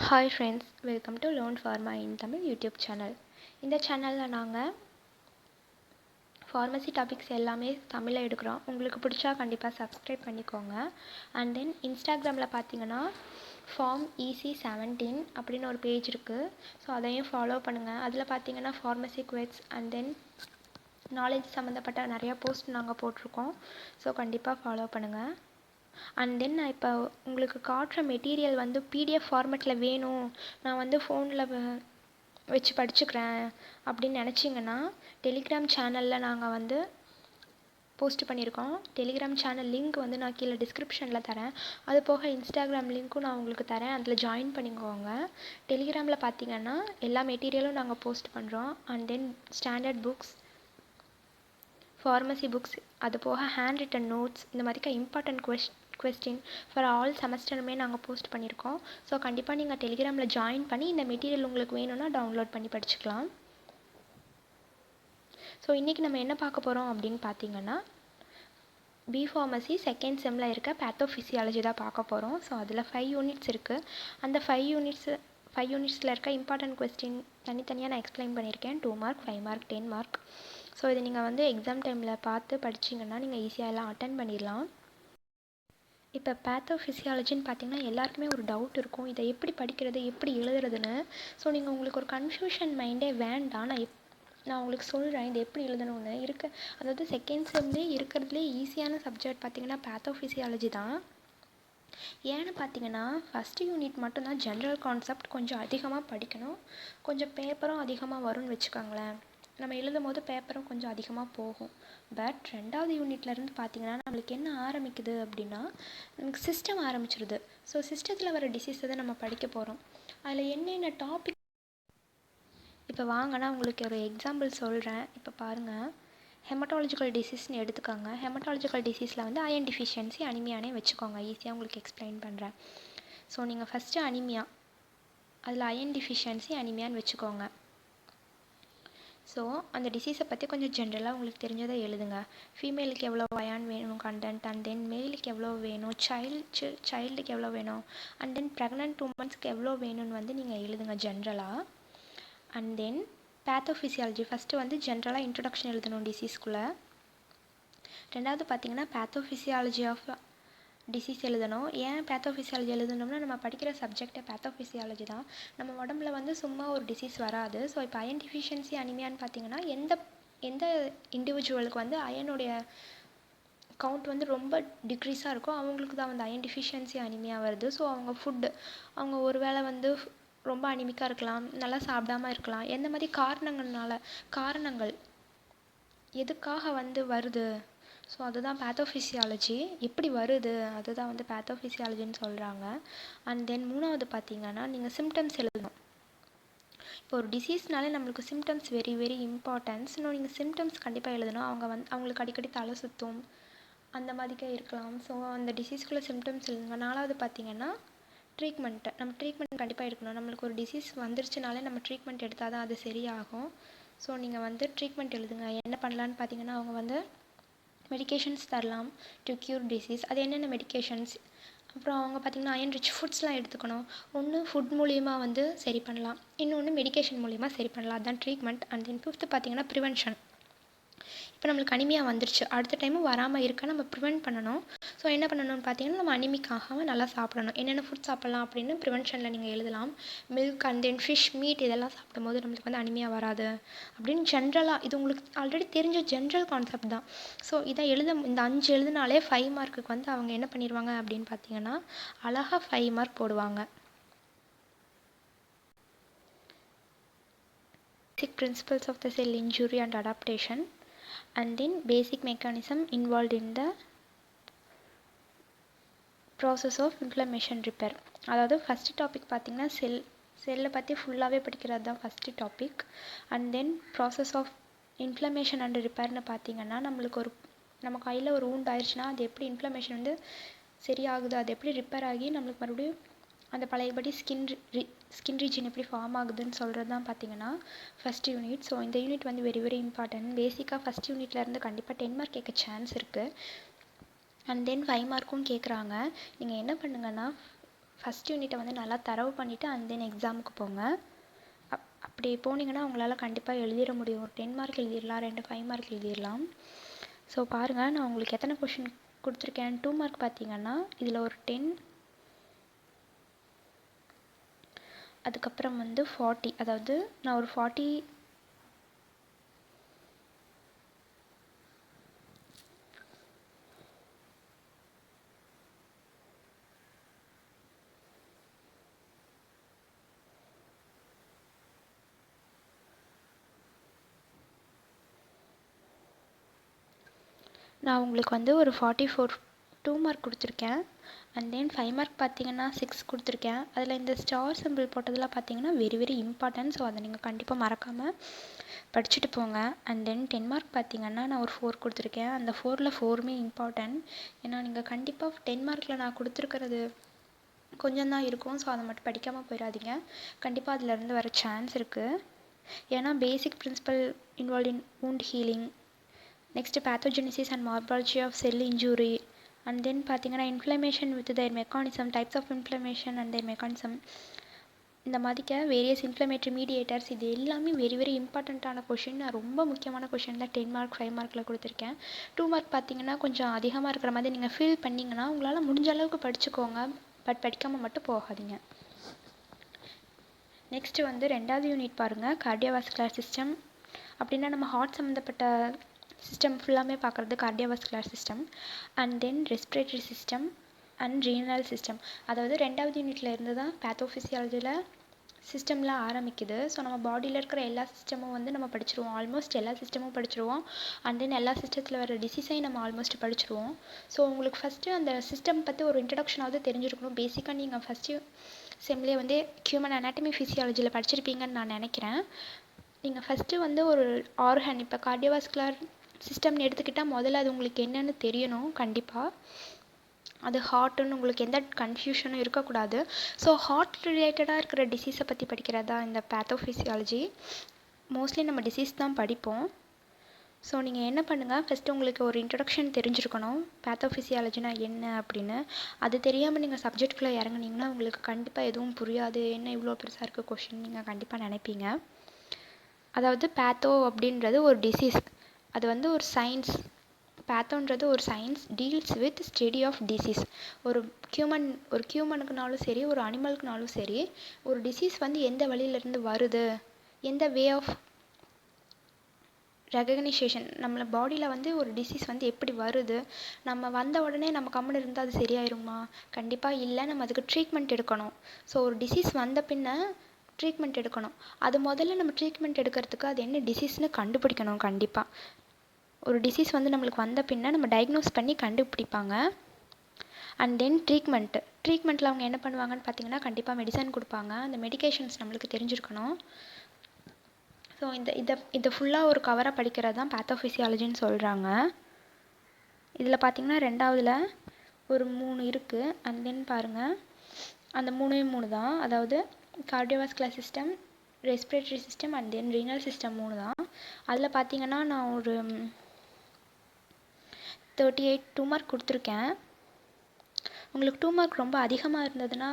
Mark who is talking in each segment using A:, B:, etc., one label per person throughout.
A: Hi friends, welcome to learn pharma in Tamil YouTube channel. இந்த சேனலில் நாங்கள் ஃபார்மசி டாபிக்ஸ் எல்லாமே தமிழில் எடுக்கிறோம். உங்களுக்கு பிடிச்சா கண்டிப்பாக சப்ஸ்கிரைப் பண்ணிக்கோங்க. அண்ட் தென் இன்ஸ்டாகிராமில் பார்த்தீங்கன்னா ஃபார்ம் EC17 அப்படின்னு ஒரு பேஜ் இருக்குது. ஸோ அதையும் ஃபாலோ பண்ணுங்கள். அதில் பார்த்தீங்கன்னா ஃபார்மசி குவிட்ஸ் அண்ட் தென் நாலேஜ் சம்மந்தப்பட்ட நிறையா போஸ்ட் நாங்கள் போட்டிருக்கோம். ஸோ கண்டிப்பாக ஃபாலோ பண்ணுங்கள். அண்ட் தென் நான் இப்போ உங்களுக்கு காட்டுற மெட்டீரியல் வந்து PDF ஃபார்மேட்டில் வேணும், நான் வந்து ஃபோனில் வச்சு படிச்சுக்கிறேன் அப்படின்னு நினச்சிங்கன்னா டெலிகிராம் சேனலில் நாங்கள் வந்து போஸ்ட் பண்ணியிருக்கோம். டெலிகிராம் சேனல் லிங்க் வந்து நான் கீழே டிஸ்கிரிப்ஷனில் தரேன். அது போக இன்ஸ்டாகிராம் லிங்க்கும் நான் உங்களுக்கு தரேன், அதில் ஜாயின் பண்ணிக்கோங்க. டெலிகிராமில் பார்த்தீங்கன்னா எல்லா மெட்டீரியலும் நாங்கள் போஸ்ட் பண்ணுறோம். And then standard books, pharmacy books, அது போக ஹேண்ட் ரிட்டன் நோட்ஸ், இந்த மாதிரிக்க இம்பார்ட்டன்ட் கொஸ்டின் ஃபார் ஆல் செமஸ்டருமே நாங்கள் போஸ்ட் பண்ணியிருக்கோம். ஸோ கண்டிப்பாக நீங்கள் டெலிகிராமில் ஜாயின் பண்ணி இந்த மெட்டீரியல் உங்களுக்கு வேணும்னா டவுன்லோட் பண்ணி படிச்சுக்கலாம். ஸோ இன்றைக்கி நம்ம என்ன பார்க்க போகிறோம் அப்படின்னு பார்த்தீங்கன்னா பி ஃபார்மசி செகண்ட் செம்மில் இருக்க pathophysiology தான் பார்க்க போகிறோம். ஸோ அதில் 5 யூனிட்ஸ் இருக்குது. அந்த 5 யூனிட்ஸில் இருக்க இம்பார்ட்டன்ட் கொஸ்டின் தனித்தனியாக நான் எக்ஸ்பிளைன் பண்ணியிருக்கேன். 2 மார்க், 5 மார்க், 10 மார்க். ஸோ இதை நீங்கள் வந்து எக்ஸாம் டைமில் பார்த்து படிச்சிங்கன்னா நீங்கள் ஈஸியாக எல்லாம் அட்டன் பண்ணிடலாம். இப்போ பேத்தோஃபிசியாலஜின்னு பார்த்தீங்கன்னா எல்லாருக்குமே ஒரு டவுட் இருக்கும், இதை எப்படி படிக்கிறது, எப்படி எழுதுறதுன்னு. ஸோ நீங்கள் உங்களுக்கு ஒரு கன்ஃபியூஷன் மைண்டே வேண்டாம். நான் உங்களுக்கு சொல்கிறேன் இது எப்படி எழுதணும்னு. அதாவது செகண்ட் செம்லேயே இருக்கிறதுலே ஈஸியான சப்ஜெக்ட் பார்த்தீங்கன்னா பேத்தோஃபிசியாலஜி தான். ஏன்னு பார்த்தீங்கன்னா ஃபஸ்ட்டு யூனிட் மட்டும்தான் ஜென்ரல் கான்செப்ட் கொஞ்சம் அதிகமாக படிக்கணும், கொஞ்சம் பேப்பரும் அதிகமாக வரும்னு வச்சுக்கோங்களேன். நம்ம எழுதும் போது பேப்பரும் கொஞ்சம் அதிகமாக போகும். பட் 2வது யூனிட்லேருந்து பார்த்தீங்கன்னா நம்மளுக்கு என்ன ஆரம்பிக்குது அப்படின்னா நமக்கு சிஸ்டம் ஆரம்பிச்சிருது. ஸோ சிஸ்டத்தில் வர டிசீஸை தான் நம்ம படிக்க போகிறோம். அதில் என்னென்ன டாபிக் இப்போ வாங்கன்னா உங்களுக்கு ஒரு எக்ஸாம்பிள் சொல்கிறேன். இப்போ பாருங்கள், ஹெமட்டாலஜிக்கல் டிசீஸ்னு எடுத்துக்கோங்க. ஹெமட்டாலஜிக்கல் டிசீஸில் வந்து அயன் டிஃபிஷியன்சி, அனிமியானே வச்சுக்கோங்க. ஈஸியாக உங்களுக்கு எக்ஸ்பிளைன் பண்ணுறேன். ஸோ நீங்கள் ஃபஸ்ட்டு அனிமியா, அதில் அயன் டிஃபிஷியன்சி, அனிமியான்னு வச்சுக்கோங்க. ஸோ அந்த டிசீஸை பற்றி கொஞ்சம் ஜென்ரலாக உங்களுக்கு தெரிஞ்சதை எழுதுங்க. ஃபீமேலுக்கு எவ்வளோ அயான் வேணும் கண்டென்ட், அண்ட் தென் மேலுக்கு எவ்வளோ வேணும், சைல்டுக்கு எவ்வளோ வேணும், அண்ட் தென் ப்ரெக்னென்ட் 2 மந்த்ஸ்க்கு எவ்வளோ வேணும்னு வந்து நீங்கள் எழுதுங்க ஜென்ரலாக. அண்ட் தென் பேத்தோஃபிசியாலஜி ஃபஸ்ட்டு வந்து ஜென்ரலாக இன்ட்ரடக்ஷன் எழுதணும் டிசீஸ்க்குள்ளே. 2வது பார்த்தீங்கன்னா பேத்தோஃபிசியாலஜி ஆஃப் டிசீஸ் எழுதணும். ஏன் பேத்தோஃபிசியாலஜி எழுதணும்னா நம்ம படிக்கிற சப்ஜெக்டை பேத்தோஃபிசியாலஜி தான். நம்ம உடம்புல வந்து சும்மா ஒரு டிசீஸ் வராது. ஸோ இப்போ அயன் டிஃபிஷியன்சி, அனிமியான்னு பார்த்தீங்கன்னா எந்த இண்டிவிஜுவலுக்கு வந்து அயனுடைய கவுண்ட் வந்து ரொம்ப டிக்ரீஸாக இருக்கும் அவங்களுக்கு தான் வந்து அயன் டிஃபிஷியன்சி, அனிமியா வருது. ஸோ அவங்க ஒரு வேளை வந்து ரொம்ப அனிமிக்காக இருக்கலாம், நல்லா சாப்பிடாமல் இருக்கலாம். எந்த மாதிரி காரணங்கள் எதுக்காக வந்து வருது, ஸோ அதுதான் பேத்தோஃபிசியாலஜி. எப்படி வருது அதுதான் வந்து பேத்தோஃபிசியாலஜின்னு சொல்கிறாங்க. அண்ட் தென் 3வது பார்த்தீங்கன்னா நீங்கள் சிம்டம்ஸ் எழுதணும். இப்போ ஒரு டிசீஸ்னாலே நம்மளுக்கு சிம்டம்ஸ் வெரி வெரி இம்பார்ட்டன்ஸ். இன்னும் நீங்கள் சிம்டம்ஸ் கண்டிப்பாக எழுதணும். அவங்களுக்கு அடிக்கடி தலை சுற்றும் அந்த மாதிரிக்கே இருக்கலாம். ஸோ அந்த டிசீஸ்க்குள்ளே சிம்டம்ஸ் எழுதுங்க. 4வது பார்த்தீங்கன்னா ட்ரீட்மெண்ட்டு. நம்ம ட்ரீட்மெண்ட் கண்டிப்பாக எடுக்கணும். நம்மளுக்கு ஒரு டிசீஸ் வந்துருச்சுனாலே நம்ம ட்ரீட்மெண்ட் எடுத்தால் தான் அது சரியாகும். ஸோ நீங்கள் வந்து ட்ரீட்மெண்ட் எழுதுங்க. என்ன பண்ணலான்னு பார்த்தீங்கன்னா அவங்க வந்து மெடிக்கேஷன்ஸ் தரலாம் டு க்யூர் டிசீஸ். அது என்னென்ன மெடிக்கேஷன்ஸ், அப்புறம் அவங்க பார்த்திங்கன்னா அயன் ரிச் ஃபுட்ஸ்லாம் எடுத்துக்கணும். ஒன்று ஃபுட் மூலிமா வந்து சரி பண்ணலாம், இன்னொன்று மெடிக்கேஷன் மூலிமா சரி பண்ணலாம். அதுதான் ட்ரீட்மெண்ட். அண்ட் தென் 5th பார்த்திங்கன்னா ப்ரிவென்ஷன். இப்போ நம்மளுக்கு அனிமியா வந்துருச்சு, அடுத்த டைமும் வராமல் இருக்க நம்ம ப்ரிவென்ட் பண்ணணும். ஸோ என்ன பண்ணணும்னு பார்த்தீங்கன்னா நம்ம அனிமிக் ஆகாமல் நல்லா சாப்பிடணும். என்னென்ன ஃபுட் சாப்பிட்லாம் அப்படின்னு ப்ரிவென்ஷனில் நீங்கள் எழுதலாம். Milk and then fish, meet இதெல்லாம் சாப்பிடும்போது நம்மளுக்கு வந்து அனிமியா வராது அப்படின்னு ஜென்ரலாக, இது உங்களுக்கு ஆல்ரெடி தெரிஞ்ச ஜென்ரல் கான்செப்ட் தான். ஸோ இதை இந்த 5 எழுதினாலே 5 மார்க்குக்கு வந்து அவங்க என்ன பண்ணிடுவாங்க அப்படின்னு பார்த்தீங்கன்னா அழகாக 5 மார்க் போடுவாங்க. Basic principles of the cell injury and adaptation, and then basic mechanism involved in the process of inflammation repair. அதாவது ஃபஸ்ட்டு டாபிக் பார்த்திங்கன்னா செல்லை பற்றி ஃபுல்லாகவே படிக்கிறது தான் first topic. And then process of inflammation and ரிப்பேர்னு பார்த்திங்கன்னா நம்ம கையில் ஒரு wound ஆயிடுச்சுன்னா அது எப்படி இன்ஃப்ளமேஷன் வந்து சரியாகுது, அது எப்படி ரிப்பேர் ஆகி நம்மளுக்கு மறுபடியும் அந்த பழையபடி ஸ்கின் ரீஜன் எப்படி ஃபார்ம் ஆகுதுன்னு சொல்கிறது தான் பார்த்திங்கன்னா ஃபஸ்ட் யூனிட். ஸோ இந்த யூனிட் வந்து வெரி வெரி இம்பார்ட்டன்ட். பேசிக்காக ஃபஸ்ட் யூனிட்லேருந்து கண்டிப்பாக 10 மார்க் கேட்க சான்ஸ் இருக்குது. அண்ட் தென் 5 மார்க்கும் கேட்குறாங்க. நீங்கள் என்ன பண்ணுங்கன்னா ஃபஸ்ட் யூனிட்டை வந்து நல்லா தரவு பண்ணிவிட்டு அண்ட் தென் எக்ஸாமுக்கு போங்க. அப்படி போனீங்கன்னா உங்களால் கண்டிப்பாக எழுதிட முடியும். ஒரு 10 மார்க் எழுதிடலாம், 2 5 மார்க் எழுதிடலாம். ஸோ பாருங்கள், நான் உங்களுக்கு எத்தனை கொஷின் கொடுத்துருக்கேன். 2 மார்க் பார்த்தீங்கன்னா இதில் ஒரு 10, அதுக்கப்புறம் வந்து 40, அதாவது நான் ஒரு 40 நான் உங்களுக்கு வந்து ஒரு 44 2 மார்க் கொடுத்துருக்கேன். அண்ட் தென் 5 மார்க் பார்த்தீங்கன்னா 6 கொடுத்துருக்கேன். அதில் இந்த ஸ்டார் சிம்பிள் போட்டதெல்லாம் பார்த்தீங்கன்னா வெரி வெரி இம்பார்ட்டன்ட். ஸோ அதை நீங்கள் கண்டிப்பாக மறக்காமல் படிச்சுட்டு போங்க. அண்ட் தென் 10 மார்க் பார்த்தீங்கன்னா நான் ஒரு 4 கொடுத்துருக்கேன். அந்த 4ல் 4மே இம்பார்ட்டன்ட். ஏன்னா நீங்கள் கண்டிப்பாக 10 மார்க்கில் நான் கொடுத்துருக்கிறது கொஞ்சம் தான் இருக்கும். ஸோ அதை மட்டும் படிக்காமல் போயிடாதீங்க. கண்டிப்பாக அதிலேருந்து வர சான்ஸ் இருக்குது. ஏன்னா பேசிக் principal involve in wound healing, next pathogenesis and morphology of cell injury, and then பார்த்தீங்கன்னா inflammation with their mechanism, types of inflammation and their mechanism, இந்த மாதிரிக்க வேரியஸ் இன்ஃப்ளமேட்டரி மீடியேட்டர்ஸ், இது எல்லாமே வெரி வெரி இம்பார்ட்டண்ட்டான கொஷின். ரொம்ப முக்கியமான question தான் 10 mark 5 மார்க்கில் கொடுத்துருக்கேன். 2 மார்க் பார்த்தீங்கன்னா கொஞ்சம் அதிகமாக இருக்கிற மாதிரி நீங்கள் ஃபீல் பண்ணிங்கன்னா உங்களால் முடிஞ்ச அளவுக்கு படிச்சுக்கோங்க. பட் படிக்காமல் மட்டும் போகாதீங்க. நெக்ஸ்ட்டு வந்து 2வது யூனிட் பாருங்கள், கார்டியோவாஸ்குலர் சிஸ்டம். அப்படின்னா நம்ம ஹார்ட் சம்மந்தப்பட்ட சிஸ்டம் ஃபுல்லாமே பார்க்குறது cardiovascular system. And then respiratory system and renal system. அதாவது 2வது யூனிட்டில் இருந்து தான் பேத்தோஃபிசியாலஜியில் சிஸ்டம்லாம் ஆரம்பிக்குது. ஸோ நம்ம பாடியில் இருக்கிற எல்லா சிஸ்டமும் வந்து நம்ம படிச்சிருவோம். ஆல்மோஸ்ட் எல்லா சிஸ்டமும் படிச்சிருவோம். அண்ட் தென் எல்லா சிஸ்டத்தில் வர டிசீஸையும் நம்ம ஆல்மோஸ்ட் படிச்சிருவோம். ஸோ உங்களுக்கு ஃபஸ்ட்டு அந்த சிஸ்டம் பற்றி ஒரு இன்ட்ரடக்ஷனாவது தெரிஞ்சிருக்கணும். பேசிக்காக நீங்கள் ஃபஸ்ட்டு செம்லேயே வந்து ஹியூமன் அனாட்டமி ஃபிசியாலஜியில் படிச்சிருப்பீங்கன்னு நான் நினைக்கிறேன். நீங்கள் ஃபஸ்ட்டு வந்து ஒரு ஆர்கன், இப்போ கார்டியோவாஸ்குலர் சிஸ்டம்னு எடுத்துக்கிட்டால் முதல்ல அது உங்களுக்கு என்னென்னு தெரியணும். கண்டிப்பாக அது ஹார்ட்டுன்னு உங்களுக்கு எந்த கன்ஃபியூஷனும் இருக்கக்கூடாது. ஸோ ஹார்ட் ரிலேட்டடாக இருக்கிற டிசீஸை பற்றி படிக்கிறதா இந்த பேத்தோஃபிசியாலஜி. மோஸ்ட்லி நம்ம டிசீஸ் தான் படிப்போம். ஸோ நீங்கள் என்ன பண்ணுங்கள், ஃபஸ்ட்டு உங்களுக்கு ஒரு இன்ட்ரடக்ஷன் தெரிஞ்சிருக்கணும், பேத்தோஃபிசியாலஜினா என்ன அப்படின்னு. அது தெரியாமல் நீங்கள் சப்ஜெக்ட்குள்ளே இறங்குனீங்கன்னா உங்களுக்கு கண்டிப்பாக எதுவும் புரியாது. என்ன இவ்வளோ பெருசாக இருக்குது கொஷின் நீங்கள் கண்டிப்பாக நினைப்பீங்க. அதாவது பேத்தோ அப்படின்றது ஒரு டிசீஸ், அது வந்து ஒரு சயின்ஸ். பேத்தோன்றது ஒரு science, deals with study of disease. ஒரு ஹியூமனுக்குனாலும் சரி, ஒரு அனிமலுக்குனாலும் சரி, ஒரு டிசீஸ் வந்து எந்த வழியிலேருந்து வருது, எந்த வே ஆஃப் ரெகக்னைசேஷன், நம்மளை பாடியில் வந்து ஒரு டிசீஸ் வந்து எப்படி வருது, நம்ம வந்த உடனே நம்ம கம்முன்னு இருந்தால் அது சரியாயிருமா? கண்டிப்பாக இல்லை. நம்ம அதுக்கு ட்ரீட்மெண்ட் எடுக்கணும். ஸோ ஒரு டிசீஸ் வந்த பின்ன ட்ரீட்மெண்ட் எடுக்கணும். அது முதல்ல நம்ம ட்ரீட்மெண்ட் எடுக்கிறதுக்கு அது என்ன டிசீஸ்னு கண்டுபிடிக்கணும். கண்டிப்பாக ஒரு டிசீஸ் வந்து நம்மளுக்கு வந்த பின்ன நம்ம டயக்னோஸ் பண்ணி கண்டுபிடிப்பாங்க. அண்ட் தென் ட்ரீட்மெண்ட்டில் அவங்க என்ன பண்ணுவாங்கன்னு பார்த்தீங்கன்னா கண்டிப்பாக மெடிசன் கொடுப்பாங்க. அந்த மெடிகேஷன்ஸ் நம்மளுக்கு தெரிஞ்சிருக்கணும். ஸோ இதை ஃபுல்லாக ஒரு கவராக படிக்கிறது தான் பேத்தோஃபிசியாலஜின்னு சொல்கிறாங்க. இதில் பார்த்தீங்கன்னா 2வதுல ஒரு 3 இருக்குது. அண்ட் தென் பாருங்கள், அந்த 3 தான். அதாவது cardiovascular system, respiratory system and then renal system 3 தான். அதில் பார்த்தீங்கன்னா நான் ஒரு 38 2 மார்க் கொடுத்துருக்கேன். உங்களுக்கு 2 மார்க் ரொம்ப அதிகமாக இருந்ததுன்னா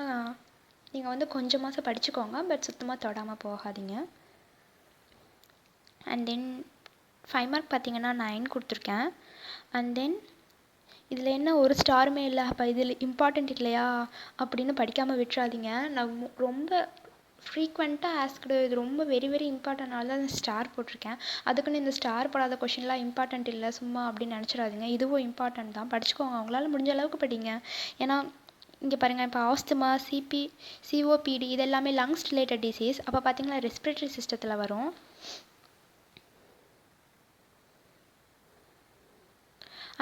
A: நீங்கள் வந்து கொஞ்சமாசம் படிச்சுக்கோங்க. பட் சுத்தமாக தொடாமல் போகாதீங்க. அண்ட் தென் 5 மார்க் பார்த்தீங்கன்னா 9 கொடுத்துருக்கேன். அண்ட் தென் இதில் என்ன ஒரு ஸ்டாருமே இல்லை, அப்போ இதில் இம்பார்ட்டண்ட் இல்லையா அப்படின்னு படிக்காமல் விட்டுறாதீங்க. நான் ரொம்ப ஃப்ரீக்வெண்ட்டாக ஆஸ்க்டு, இது ரொம்ப வெரி வெரி இம்பார்ட்டன்ட்னால தான் ஸ்டார் போட்டிருக்கேன். அதுக்குன்னு இந்த ஸ்டார் போடாத கொஷின்லாம் இம்பார்ட்டண்ட் இல்லை சும்மா அப்படின்னு நினச்சிடாதீங்க. இதுவும் இம்பார்ட்டன்ட் தான், படிச்சுக்கோங்க. அவங்களால முடிஞ்ச அளவுக்கு படிங்க. ஏன்னா இங்கே பாருங்கள், இப்போ ஆஸ்துமா, சிஓபிடி இது எல்லாமே லங்ஸ் ரிலேட்டட் டிசீஸ். அப்போ பார்த்தீங்கன்னா ரெஸ்பிரேட்டரி சிஸ்டத்தில் வரும்.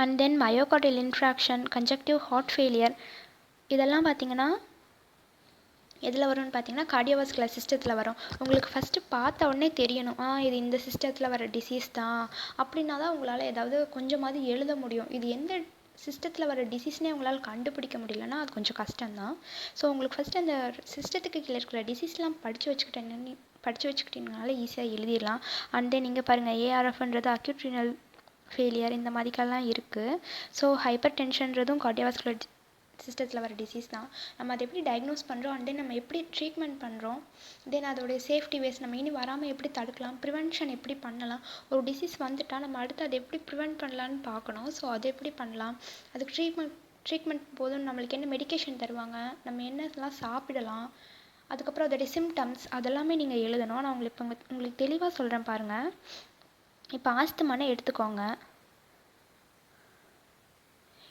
A: And then myocardial infarction, congestive heart failure, இதெல்லாம் பார்த்தீங்கன்னா எதில் வரும்னு பார்த்தீங்கன்னா கார்டியோவாஸ்குலர் சிஸ்டத்தில் வரும். உங்களுக்கு ஃபஸ்ட்டு பார்த்த உடனே தெரியணும், இது இந்த சிஸ்டத்தில் வர டிசீஸ் தான் அப்படின்னா தான் உங்களால் ஏதாவது கொஞ்சமாவது எழுத முடியும். இது எந்த சிஸ்டத்தில் வர டிசீஸ்னே உங்களால் கண்டுபிடிக்க முடியலன்னா அது கொஞ்சம் கஷ்டம்தான். ஸோ உங்களுக்கு ஃபஸ்ட்டு அந்த சிஸ்டத்துக்கு கீழே இருக்கிற டிசீஸ்லாம் படித்து வச்சுக்கிட்டீங்கனால ஈஸியாக எழுதிடலாம். அண்ட் தென் இங்கே பாருங்கள், ஏஆர்எஃப்ன்றது அக்யூட் ரீனல் ஃபெயிலியர் இந்த மாதிரிக்கெல்லாம் இருக்குது. ஸோ ஹைப்பர் டென்ஷன்றதும் கார்டியோவாஸ்குலர் சிஸ்டத்தில் வர டிசீஸ் தான். நம்ம அதை எப்படி டயக்னோஸ் பண்ணுறோம் அண்ட் தென் நம்ம எப்படி ட்ரீட்மெண்ட் பண்ணுறோம், தென் அதோடைய சேஃப்டி வேஸ் நம்ம இனி வராமல் எப்படி தடுக்கலாம், ப்ரிவென்ஷன் எப்படி பண்ணலாம், ஒரு டிசீஸ் வந்துட்டால் நம்ம அடுத்து அதை எப்படி ப்ரிவென்ட் பண்ணலான்னு பார்க்கணும். ஸோ அது எப்படி பண்ணலாம், அதுக்கு ட்ரீட்மெண்ட் போதும் நம்மளுக்கு என்ன மெடிக்கேஷன் தருவாங்க, நம்ம என்னெல்லாம் சாப்பிடலாம், அதுக்கப்புறம் அதோடைய சிம்டம்ஸ் அதெல்லாமே நீங்கள் எழுதணும். நான் உங்களுக்கு தெளிவாக சொல்கிறேன் பாருங்கள். இப்போ ஆஸ்துமானே எடுத்துக்கோங்க.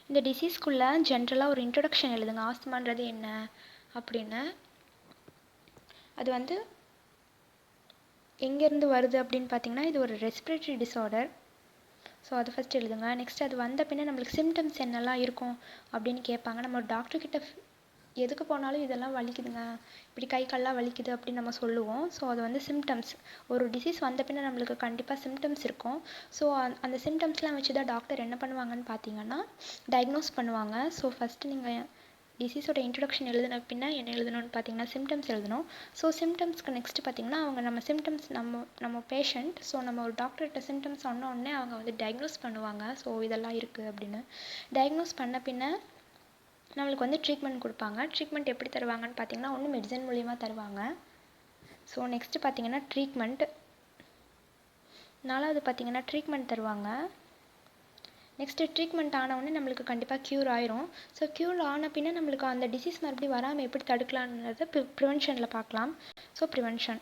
A: இந்த டிசீஸ்க்குள்ளே ஜென்ரலாக ஒரு இன்ட்ரொடக்ஷன் எழுதுங்க. ஆஸ்துமான்றது என்ன அப்படின்னு, அது வந்து எங்கேருந்து வருது அப்படின்னு பார்த்தீங்கன்னா இது ஒரு ரெஸ்பிரேட்டரி டிஸார்டர். ஸோ அது ஃபஸ்ட் எழுதுங்க. நெக்ஸ்ட் அது வந்த பின்னே நம்மளுக்கு சிம்டம்ஸ் என்னெல்லாம் இருக்கும் அப்படின்னு கேட்பாங்க. நம்ம டாக்டர்கிட்ட எதுக்கு போனாலும் இதெல்லாம் வலிக்குதுங்க, இப்படி கை கால்லாம் வலிக்குது அப்படின்னு நம்ம சொல்லுவோம். ஸோ அது வந்து சிம்டம்ஸ். ஒரு டிசீஸ் வந்த பின்னே நம்மளுக்கு கண்டிப்பாக சிம்டம்ஸ் இருக்கும். ஸோ அந்த சிம்டம்ஸ்லாம் வச்சு தான் டாக்டர் என்ன பண்ணுவாங்கன்னு பார்த்தீங்கன்னா டயக்னோஸ் பண்ணுவாங்க. ஸோ ஃபஸ்ட்டு நீங்கள் டிசீஸோட இன்ட்ரொடக்ஷன் எழுதின பின்னா என்ன எழுதணும்னு பார்த்தீங்கன்னா சிம்டம்ஸ் எழுதணும். ஸோ சிம்டம்ஸ்க்கு நெக்ஸ்ட்டு பார்த்தீங்கன்னா அவங்க நம்ம சிம்டம்ஸ் நம்ம பேஷண்ட், ஸோ நம்ம ஒரு டாக்டர்கிட்ட சிம்டம்ஸ் சொன்ன உடனே அவங்க வந்து டயக்னோஸ் பண்ணுவாங்க. ஸோ இதெல்லாம் இருக்குது அப்படின்னு டயக்னோஸ் பண்ண பின்ன நம்மளுக்கு வந்து ட்ரீட்மெண்ட் கொடுப்பாங்க. ட்ரீட்மெண்ட் எப்படி தருவாங்கன்னு பார்த்தீங்கன்னா ஒன்று மெடிசன் மூலிமா தருவாங்க. ஸோ நெக்ஸ்ட்டு பார்த்தீங்கன்னா ட்ரீட்மெண்ட், நாலாவது பார்த்தீங்கன்னா ட்ரீட்மெண்ட் தருவாங்க. நெக்ஸ்ட்டு ட்ரீட்மெண்ட் ஆனவுடனே நம்மளுக்கு கண்டிப்பாக க்யூர் ஆயிரும். ஸோ க்யூர் ஆன பின்னே நம்மளுக்கு அந்த டிசீஸ் மறுபடியும் வராமல் எப்படி தடுக்கலான்றதை ப்ரிவென்ஷனில் பார்க்கலாம். So prevention.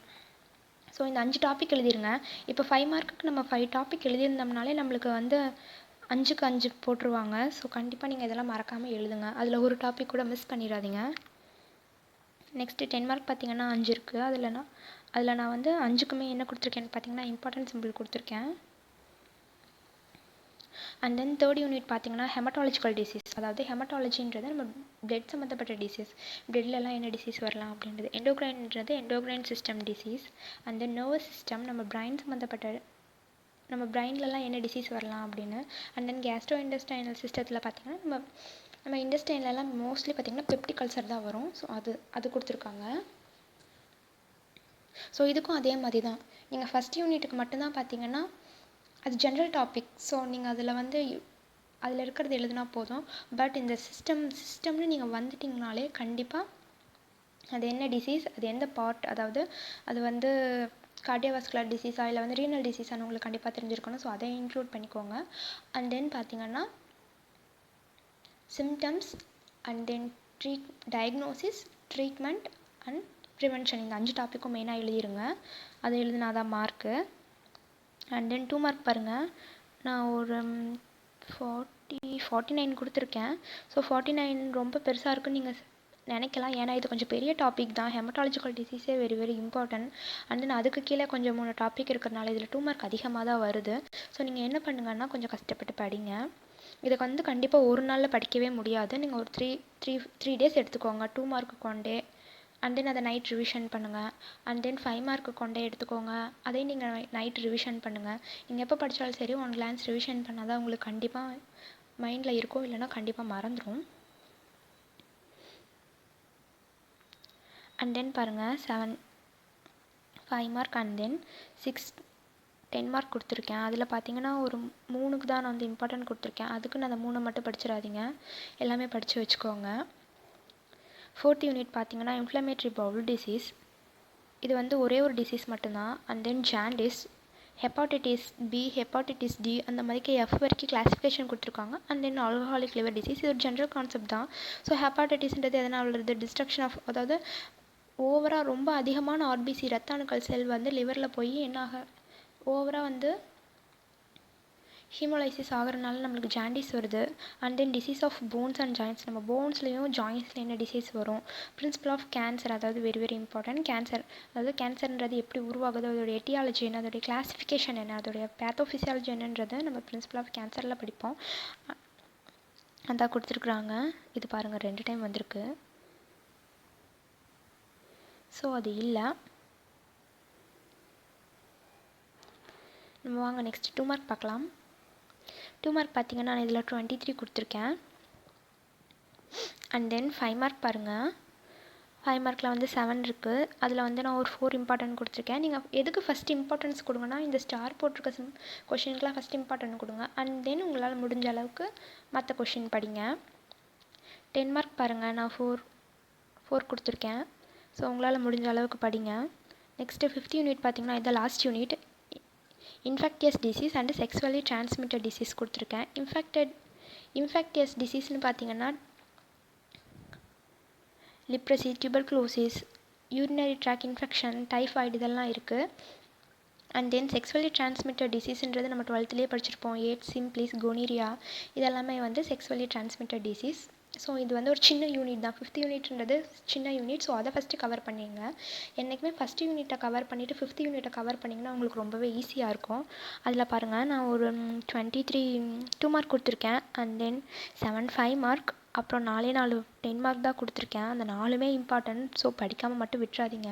A: ஸோ இந்த 5 டாபிக் எழுதிருங்க. இப்போ 5 மார்க்குக்கு நம்ம 5 டாபிக் எழுதியிருந்தோம்னாலே நம்மளுக்கு வந்து 5க்கு 5 போட்டுருவாங்க. ஸோ கண்டிப்பாக நீங்கள் இதெல்லாம் மறக்காமல் எழுதுங்க. அதில் ஒரு டாபிக் கூட மிஸ் பண்ணிடாதீங்க. நெக்ஸ்ட்டு 10 மார்க் பார்த்தீங்கன்னா 5 இருக்குது. அதில் நான் வந்து 5க்குமே என்ன கொடுத்துருக்கேன்னு பார்த்தீங்கன்னா இம்பார்ட்டன்ட் சிம்பிள் கொடுத்துருக்கேன். அண்ட் தென் தேர்ட் யூனிட் பார்த்தீங்கன்னா ஹெமட்டாலஜிக்கல் டிசீஸ், அதாவது ஹெமட்டாலஜின்றது நம்ம பிளட் சம்மந்தப்பட்ட டிசீஸ், பிளட்லலாம் என்ன டிசீஸ் வரலாம் அப்படின்றது. எண்டோக்ரைன்ன்றது endocrine system disease. And then nervous system நம்ம பிரைன் சம்மந்தப்பட்ட, நம்ம பிரைன்லலாம் என்ன டிசீஸ் வரலாம் அப்படின்னு. அண்ட் தென் கேஸ்ட்ரோ இன்டெஸ்டைனல் சிஸ்டத்தில் பார்த்திங்கன்னா நம்ம இன்டெஸ்டைன்லலாம் மோஸ்ட்லி பார்த்திங்கன்னா பெப்டிக் அல்சர் தான் வரும். ஸோ அது கொடுத்துருக்காங்க. ஸோ இதுக்கும் அதே மாதிரி தான். நீங்கள் ஃபஸ்ட் யூனிட்டுக்கு மட்டும்தான் பார்த்தீங்கன்னா அது ஜென்ரல் டாபிக். ஸோ நீங்கள் அதில் இருக்கிறது எழுதுனா போதும். பட் இந்த சிஸ்டம்னு நீங்கள் வந்துட்டிங்கனாலே கண்டிப்பாக அது என்ன டிசீஸ், அது எந்த பார்ட், அதாவது அது வந்து கார்டியோவாஸ்குலர் டிசீஸா இல்லை வந்து ரீனல் டிசீஸானு உங்களுக்கு கண்டிப்பாக தெரிஞ்சிருக்கணும். ஸோ அதை இன்க்ளூட் பண்ணிக்கோங்க. அண்ட் தென் பார்த்தீங்கன்னா symptoms and then diagnosis, treatment and prevention, இந்த 5 டாப்பிக்கும் மெயினாக எழுதிருங்க. அதை எழுதினாதான் மார்க்கு. அண்ட் தென் 2 மார்க் பாருங்கள். நான் ஒரு 49 கொடுத்துருக்கேன். ஸோ 49 ரொம்ப பெருசாக இருக்குன்னு நீங்கள் நினைக்கலாம். ஏன்னா இது கொஞ்சம் பெரிய டாபிக் தான். ஹெமட்டாலஜிக்கல் டிசீஸே very very important. And then அதுக்கு கீழே கொஞ்சம் 3 டாபிக் இருக்கிறனால இதில் 2 மார்க் அதிகமாக தான் வருது. ஸோ நீங்கள் என்ன பண்ணுங்கன்னா கொஞ்சம் கஷ்டப்பட்டு படிங்க. இதுக்கு வந்து கண்டிப்பாக ஒரு நாளில் படிக்கவே முடியாது. நீங்கள் ஒரு த்ரீ டேஸ் எடுத்துக்கோங்க. 2 மார்க்குக்கு 1 டே, அண்ட் தென் அதை நைட் ரிவிஷன் பண்ணுங்கள். அண்ட் தென் 5 மார்க்கு கொண்டே எடுத்துக்கோங்க. அதையும் நீங்கள் நைட் ரிவிஷன் பண்ணுங்கள். நீங்கள் எப்போ படித்தாலும் சரி 1 கிளான்ஸ் ரிவிஷன் பண்ணால் தான் உங்களுக்கு கண்டிப்பாக மைண்டில் இருக்கும், இல்லைனா கண்டிப்பாக மறந்துடும். அண்ட் தென் பாருங்கள் 5 மார்க் அண்ட் தென் 10 மார்க் கொடுத்துருக்கேன். அதில் பார்த்தீங்கன்னா ஒரு 3க்கு தான் நான் வந்து இம்பார்ட்டன்ட் கொடுத்துருக்கேன். அதுக்கு நான் அந்த 3 மட்டும் படிச்சிடாதீங்க, எல்லாமே படித்து வச்சுக்கோங்க. 4th யூனிட் பார்த்தீங்கன்னா இன்ஃப்ளமேட்டரி பவுல் டிசீஸ். இது வந்து ஒரே ஒரு டிசீஸ் மட்டும்தான். And then jaundice, hepatitis B, hepatitis D, அந்த மாதிரிக்கு F வரைக்கும் கிளாஸிஃபிகேஷன் கொடுத்துருக்காங்க. And then alcoholic liver disease, இது ஒரு ஜென்ரல் கான்செப்ட் தான். ஸோ ஹெப்பாட்டிட்டிஸ்ன்றது எதனால் வருது, டிஸ்ட்ரக்ஷன் ஆஃப், அதாவது ஓவராக ரொம்ப அதிகமான ஆர்பிசி ரத்த அணுக்கள் செல் வந்து லிவரில் போய் என்னாக ஓவராக வந்து ஹீமோலைசிஸ் ஆகிறனால நம்மளுக்கு ஜாண்டிஸ் வருது. And then disease of bones and joints, நம்ம போன்ஸ்லேயும் ஜாயின்ட்ஸில் என்ன டிசீஸ் வரும். பிரின்சிபல் ஆஃப் கேன்சர், அதாவது வெரி வெரி இம்பார்ட்டன்ட். கேன்சர், அதாவது கேன்சர்ன்றது எப்படி உருவாகுது, அதோடைய எட்டியாலஜி என்ன, அதோடைய கிளாஸிஃபிகேஷன் என்ன, அதோடைய பேத்தோஃபிசியாலஜி என்னன்றது நம்ம பிரின்சிபல் ஆஃப் கேன்சரில் படிப்போம். அதான் கொடுத்துருக்குறாங்க. இது பாருங்கள் 2 டைம் வந்திருக்கு. ஸோ அது இல்லை. நம்ம வாங்க நெக்ஸ்ட் 2 மார்க் பார்க்கலாம். 2 மார்க் பார்த்தீங்கன்னா நான் இதில் 23 கொடுத்துருக்கேன். அண்ட் தென் 5 மார்க் பாருங்கள். 5 மார்க்கில் வந்து 7 இருக்குது. அதில் வந்து நான் ஒரு 4 இம்பார்ட்டன்ட் கொடுத்துருக்கேன். நீங்கள் எதுக்கு ஃபஸ்ட் இம்பார்ட்டன்ஸ் கொடுங்கன்னா இந்த ஸ்டார் போட்டிருக்க கொஷினுக்குலாம் ஃபஸ்ட் இம்பார்ட்டன்ட் கொடுங்க. அண்ட் தென் உங்களால் முடிஞ்ச அளவுக்கு மற்ற கொஷின் படிங்க. 10 மார்க் பாருங்கள், நான் ஃபோர் கொடுத்துருக்கேன். ஸோ உங்களால் முடிஞ்ச அளவுக்கு படிங்க. நெக்ஸ்ட்டு 5th யூனிட் பார்த்தீங்கன்னா இதான் last unit. Infectious disease and sexually transmitted disease கொடுத்துருக்கேன். இன்ஃபெக்டியஸ் டிசீஸ்னு பார்த்தீங்கன்னா leprosy, tuberculosis, urinary tract infection, typhoid இதெல்லாம் இருக்குது. அண்ட் தென் செக்ஸுவலி டிரான்ஸ்மிட்டட் டிசீஸ்ன்றது நம்ம 12லேயே படிச்சிருப்போம். எய்ட்ஸ், சிம்ப்ளிஸ், கொனீரியா இதெல்லாமே செக்ஸுவலி டிரான்ஸ்மிட்டட் டிசீஸ். ஸோ இது ஒரு சின்ன யூனிட் தான். 5th யூனிட்ன்றது சின்ன யூனிட். ஸோ அதை ஃபஸ்ட்டு கவர் பண்ணிங்க. என்றைக்குமே ஃபஸ்ட் யூனிட்டை கவர் பண்ணிவிட்டு 5th யூனிட்டை கவர் பண்ணிங்கன்னா உங்களுக்கு ரொம்பவே ஈஸியாக இருக்கும். அதில் பாருங்கள், நான் ஒரு 2 மார்க் கொடுத்துருக்கேன். அண்ட் தென் 7 5 மார்க், அப்புறம் 4 10 மார்க் தான் கொடுத்துருக்கேன். அந்த 4மே இம்பார்ட்டன்ட். ஸோ படிக்காமல் மட்டும் விட்டுறாதீங்க.